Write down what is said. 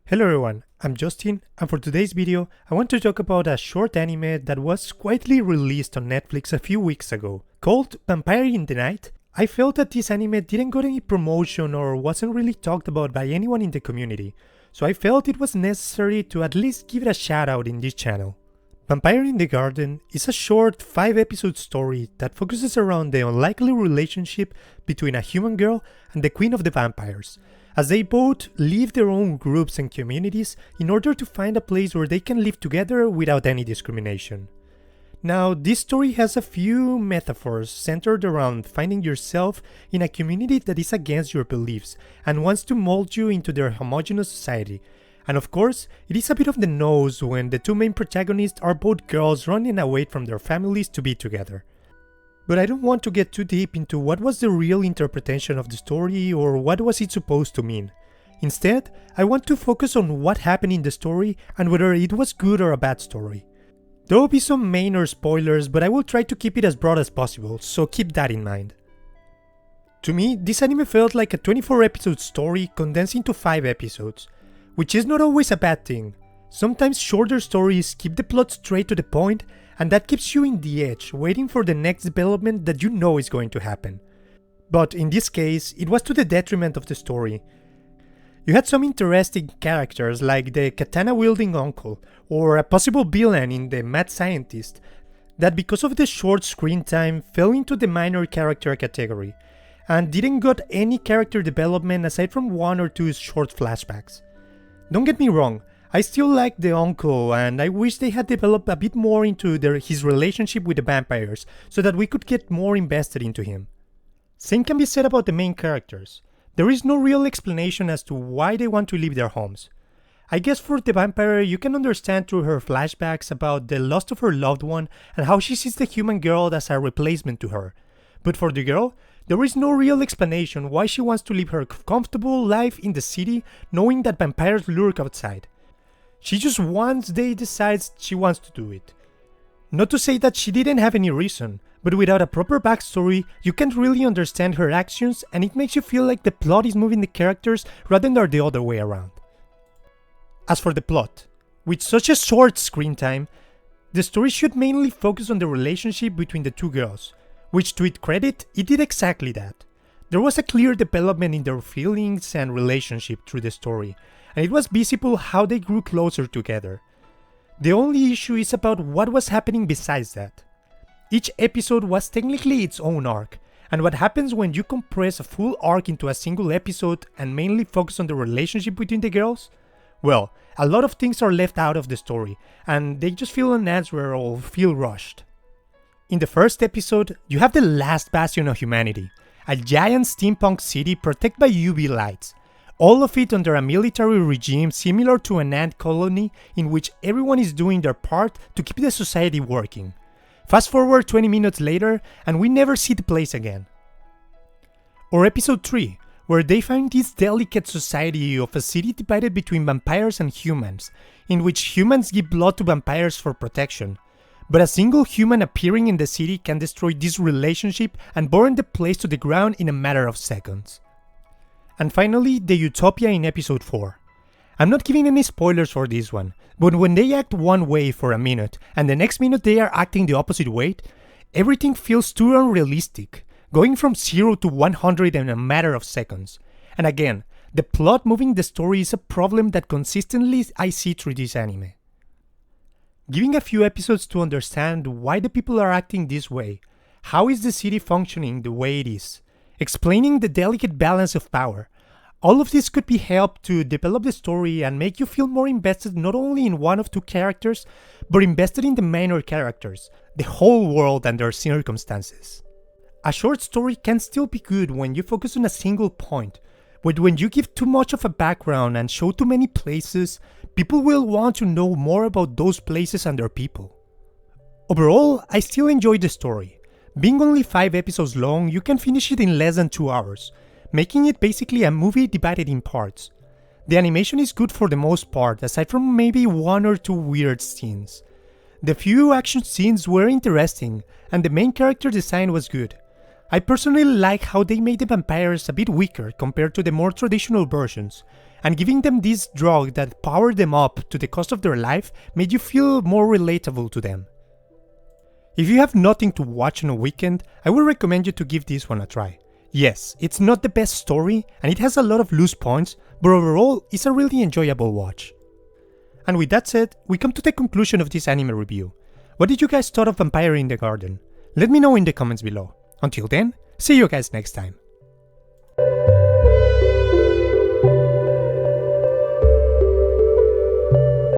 Hello everyone, I'm Justin, and for today's video, I want to talk about a short anime that was quietly released on Netflix a few weeks ago, called Vampire in the Night. I felt that this anime didn't get any promotion or wasn't really talked about by anyone in the community, so I felt it was necessary to at least give it a shout out in this channel. Vampire in the Garden is a short 5-episode story that focuses around the unlikely relationship between a human girl and the Queen of the Vampires, as they both leave their own groups and communities in order to find a place where they can live together without any discrimination. Now, this story has a few metaphors centered around finding yourself in a community that is against your beliefs and wants to mold you into their homogeneous society. And of course, it is a bit of the nose when the two main protagonists are both girls running away from their families to be together. But I don't want to get too deep into what was the real interpretation of the story or what was it supposed to mean. Instead, I want to focus on what happened in the story and whether it was good or a bad story. There will be some minor spoilers, but I will try to keep it as broad as possible, so keep that in mind. To me, this anime felt like a 24-episode story condensed into 5 episodes, which is not always a bad thing. Sometimes shorter stories keep the plot straight to the point, and that keeps you in the edge, waiting for the next development that you know is going to happen. But in this case, it was to the detriment of the story. You had some interesting characters like the katana-wielding uncle, or a possible villain in the mad scientist, that because of the short screen time fell into the minor character category, and didn't got any character development aside from 1 or 2 short flashbacks. Don't get me wrong, I still like the uncle and I wish they had developed a bit more into his relationship with the vampires so that we could get more invested into him. Same can be said about the main characters. There is no real explanation as to why they want to leave their homes. I guess for the vampire you can understand through her flashbacks about the loss of her loved one and how she sees the human girl as a replacement to her. But for the girl, there is no real explanation why she wants to live her comfortable life in the city knowing that vampires lurk outside. She just one day decides she wants to do it. Not to say that she didn't have any reason, but without a proper backstory, you can't really understand her actions and it makes you feel like the plot is moving the characters rather than the other way around. As for the plot, with such a short screen time, the story should mainly focus on the relationship between the two girls, which to its credit, it did exactly that. There was a clear development in their feelings and relationship through the story, and it was visible how they grew closer together. The only issue is about what was happening besides that. Each episode was technically its own arc, and what happens when you compress a full arc into a single episode and mainly focus on the relationship between the girls? Well, a lot of things are left out of the story, and they just feel unnatural or feel rushed. In the first episode, you have the last bastion of humanity, a giant steampunk city protected by UV lights. All of it under a military regime similar to an ant colony in which everyone is doing their part to keep the society working. Fast forward 20 minutes later and we never see the place again. Or episode 3, where they find this delicate society of a city divided between vampires and humans, in which humans give blood to vampires for protection. But a single human appearing in the city can destroy this relationship and burn the place to the ground in a matter of seconds. And finally, the Utopia in episode 4. I'm not giving any spoilers for this one, but when they act one way for a minute and the next minute they are acting the opposite way, everything feels too unrealistic, going from 0 to 100 in a matter of seconds. And again, the plot moving the story is a problem that consistently I see through this anime. Giving a few episodes to understand why the people are acting this way, how is the city functioning the way it is, explaining the delicate balance of power. All of this could be helped to develop the story and make you feel more invested not only in one of two characters, but invested in the minor characters, the whole world and their circumstances. A short story can still be good when you focus on a single point, but when you give too much of a background and show too many places, people will want to know more about those places and their people. Overall, I still enjoyed the story. Being only 5 episodes long, you can finish it in less than 2 hours, making it basically a movie divided in parts. The animation is good for the most part, aside from maybe 1 or 2 weird scenes. The few action scenes were interesting, and the main character design was good. I personally like how they made the vampires a bit weaker compared to the more traditional versions, and giving them this drug that powered them up to the cost of their life made you feel more relatable to them. If you have nothing to watch on a weekend, I would recommend you to give this one a try. Yes, it's not the best story and it has a lot of loose points, but overall it's a really enjoyable watch. And with that said, we come to the conclusion of this anime review. What did you guys thought of Vampire in the Garden? Let me know in the comments below. Until then, see you guys next time.